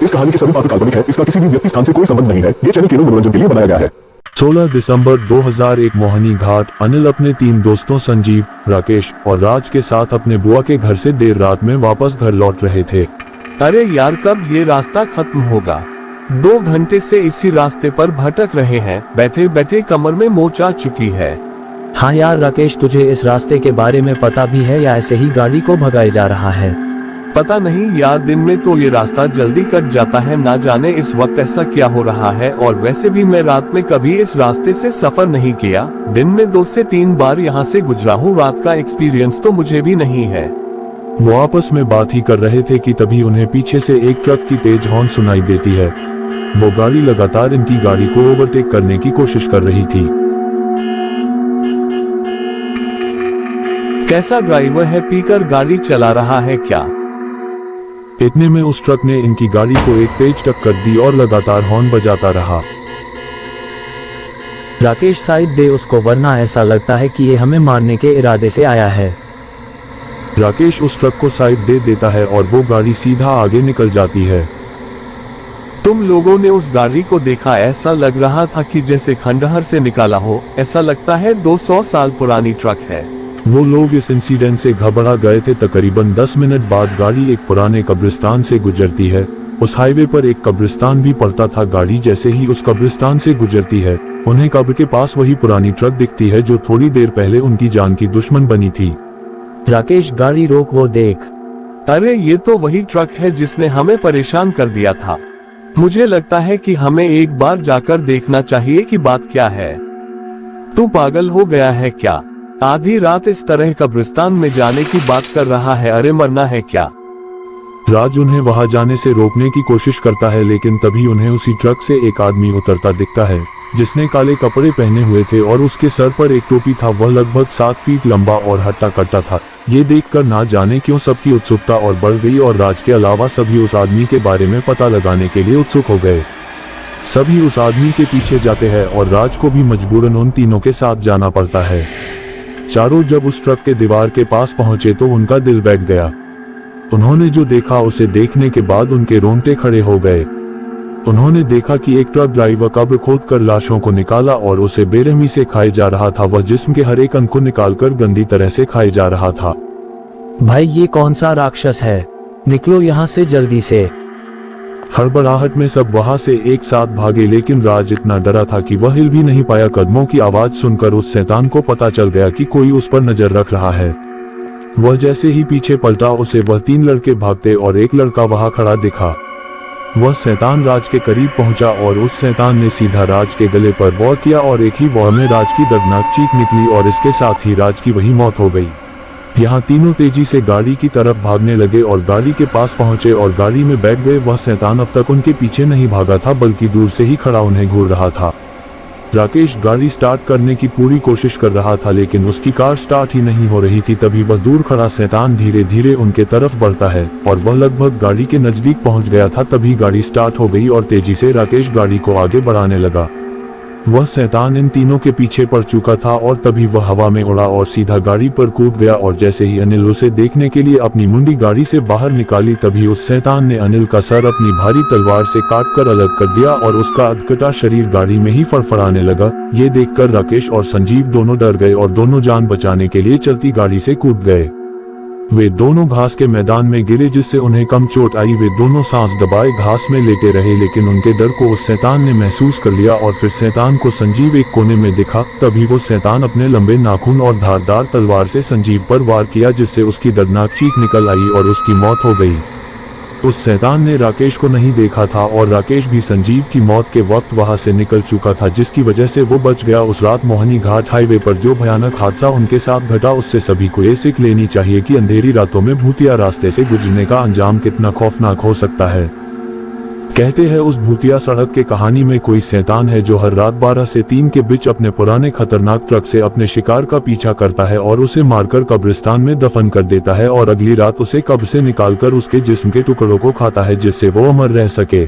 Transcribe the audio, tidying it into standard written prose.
इस कहानी के सभी पात्र काल्पनिक है। इसका किसी भी व्यक्ति स्थान से कोई संबंध नहीं है। ये चैनल केवल मनोरंजन के लिए बनाया गया है। 16 दिसंबर 2001 मोहनी घाट। अनिल अपने 3 दोस्तों संजीव, राकेश और राज के साथ अपने बुआ के घर से देर रात में वापस घर लौट रहे थे। अरे यार, कब ये रास्ता खत्म होगा? 2 घंटे से इसी रास्ते पर भटक रहे हैं। बैठे बैठे कमर में मोच आ चुकी है। हाँ यार राकेश, तुझे इस रास्ते के बारे में पता भी है या ऐसे ही गाड़ी को भगाया जा रहा है? पता नहीं यार, दिन में तो ये रास्ता जल्दी कट जाता है, ना जाने इस वक्त ऐसा क्या हो रहा है। और वैसे भी मैं रात में कभी इस रास्ते से सफर नहीं किया। दिन में 2 से 3 बार यहाँ से गुजरा हूँ। रात का एक्सपीरियंस तो मुझे भी नहीं है। वो आपस में बात ही कर रहे थे कि तभी उन्हें पीछे से एक ट्रक की तेज हॉर्न सुनाई देती है। वो गाड़ी लगातार इनकी गाड़ी को ओवरटेक करने की कोशिश कर रही थी। कैसा ड्राइवर है, पीकर गाड़ी चला रहा है क्या? इतने में उस ट्रक ने इनकी गाड़ी को एक तेज टक्कर दी और लगातार हॉर्न बजाता रहा। राकेश साइड दे उसको, वरना ऐसा लगता है कि ये हमें मारने के इरादे से आया है। राकेश उस ट्रक को साइड दे देता है और वो गाड़ी सीधा आगे निकल जाती है। तुम लोगों ने उस गाड़ी को देखा? ऐसा लग रहा था कि जैसे खंडहर से निकाला हो। ऐसा लगता है 200 साल पुरानी ट्रक है। वो लोग इस इंसिडेंट से घबरा गए थे। तकरीबन 10 मिनट बाद गाड़ी एक पुराने कब्रिस्तान से गुजरती है। उस हाईवे पर एक कब्रिस्तान भी पड़ता था। गाड़ी जैसे ही उस कब्रिस्तान से गुजरती है, उन्हें कब्र के पास वही पुरानी ट्रक दिखती है जो थोड़ी देर पहले उनकी जान की दुश्मन बनी थी। राकेश गाड़ी रोक, वो देख। अरे ये तो वही ट्रक है जिसने हमें परेशान कर दिया था। मुझे लगता है कि हमें एक बार जाकर देखना चाहिए कि बात क्या है। तू पागल हो गया है क्या? आधी रात इस तरह कब्रिस्तान में जाने की बात कर रहा है? अरे मरना है क्या? राज उन्हें वहां जाने से रोकने की कोशिश करता है, लेकिन तभी उन्हें उसी ट्रक से एक आदमी उतरता दिखता है जिसने काले कपड़े पहने हुए थे और उसके सर पर एक टोपी था। वह लगभग 7 फीट लंबा और हट्टा कट्टा था। ये देखकर ना जाने क्यों सबकी उत्सुकता और बढ़ गई और राज के अलावा सभी उस आदमी के बारे में पता लगाने के लिए उत्सुक हो गए। सभी उस आदमी के पीछे जाते हैं और राज को भी मजबूरन उन तीनों के साथ जाना पड़ता है। चारों जब उस ट्रक के दीवार के पास पहुंचे तो उनका दिल बैठ गया। उन्होंने जो देखा उसे देखने के बाद उनके रोंगटे खड़े हो गए। उन्होंने देखा कि एक ट्रक ड्राइवर कब्र खोदकर लाशों को निकाला और उसे बेरहमी से खाए जा रहा था। वह जिस्म के हर एक अंग को निकालकर गंदी तरह से खाए जा रहा था। भाई ये कौन सा राक्षस है? निकलो यहाँ से जल्दी से। हड़बड़ाहट में सब वहां से एक साथ भागे, लेकिन राज इतना डरा था कि वह हिल भी नहीं पाया। कदमों की आवाज सुनकर उस शैतान को पता चल गया कि कोई उस पर नजर रख रहा है। वह जैसे ही पीछे पलटा, उसे वह 3 लड़के भागते और एक लड़का वहां खड़ा दिखा। वह शैतान राज के करीब पहुंचा और उस शैतान ने सीधा राज के गले पर वार किया और एक ही वार में राज की दर्दनाक चीख निकली और इसके साथ ही राज की वही मौत हो गई। यहाँ तीनों तेजी से गाड़ी की तरफ भागने लगे और गाड़ी के पास पहुंचे और गाड़ी में बैठ गए। वह शैतान अब तक उनके पीछे नहीं भागा था, बल्कि दूर से ही खड़ा उन्हें घूर रहा था। राकेश गाड़ी स्टार्ट करने की पूरी कोशिश कर रहा था, लेकिन उसकी कार स्टार्ट ही नहीं हो रही थी। तभी वह दूर खड़ा शैतान धीरे धीरे उनके तरफ बढ़ता है और वह लगभग गाड़ी के नजदीक पहुंच गया था। तभी गाड़ी स्टार्ट हो गई और तेजी से राकेश गाड़ी को आगे बढ़ाने लगा। वह शैतान इन तीनों के पीछे पड़ चुका था और तभी वह हवा में उड़ा और सीधा गाड़ी पर कूद गया। और जैसे ही अनिल उसे देखने के लिए अपनी मुंडी गाड़ी से बाहर निकाली, तभी उस शैतान ने अनिल का सर अपनी भारी तलवार से काटकर अलग कर दिया और उसका अधकटा शरीर गाड़ी में ही फड़फड़ाने लगा। ये देखकर राकेश और संजीव दोनों डर गए और दोनों जान बचाने के लिए चलती गाड़ी से कूद गए। वे दोनों घास के मैदान में गिरे, जिससे उन्हें कम चोट आई। वे दोनों सांस दबाए घास में लेटे रहे, लेकिन उनके डर को उस शैतान ने महसूस कर लिया और फिर शैतान को संजीव एक कोने में दिखा। तभी वो शैतान अपने लंबे नाखून और धारदार तलवार से संजीव पर वार किया, जिससे उसकी दर्दनाक चीख निकल आई और उसकी मौत हो गई। उस शैतान ने राकेश को नहीं देखा था और राकेश भी संजीव की मौत के वक्त वहां से निकल चुका था, जिसकी वजह से वो बच गया। उस रात मोहनी घाट हाईवे पर जो भयानक हादसा उनके साथ घटा, उससे सभी को ये सीख लेनी चाहिए कि अंधेरी रातों में भूतिया रास्ते से गुजरने का अंजाम कितना खौफनाक हो सकता है। कहते हैं उस भूतिया सड़क के कहानी में कोई शैतान है जो हर रात 12 से 3 के बीच अपने पुराने खतरनाक ट्रक से अपने शिकार का पीछा करता है और उसे मारकर कब्रिस्तान में दफन कर देता है और अगली रात उसे कब्र से निकालकर उसके जिस्म के टुकड़ों को खाता है, जिससे वो अमर रह सके।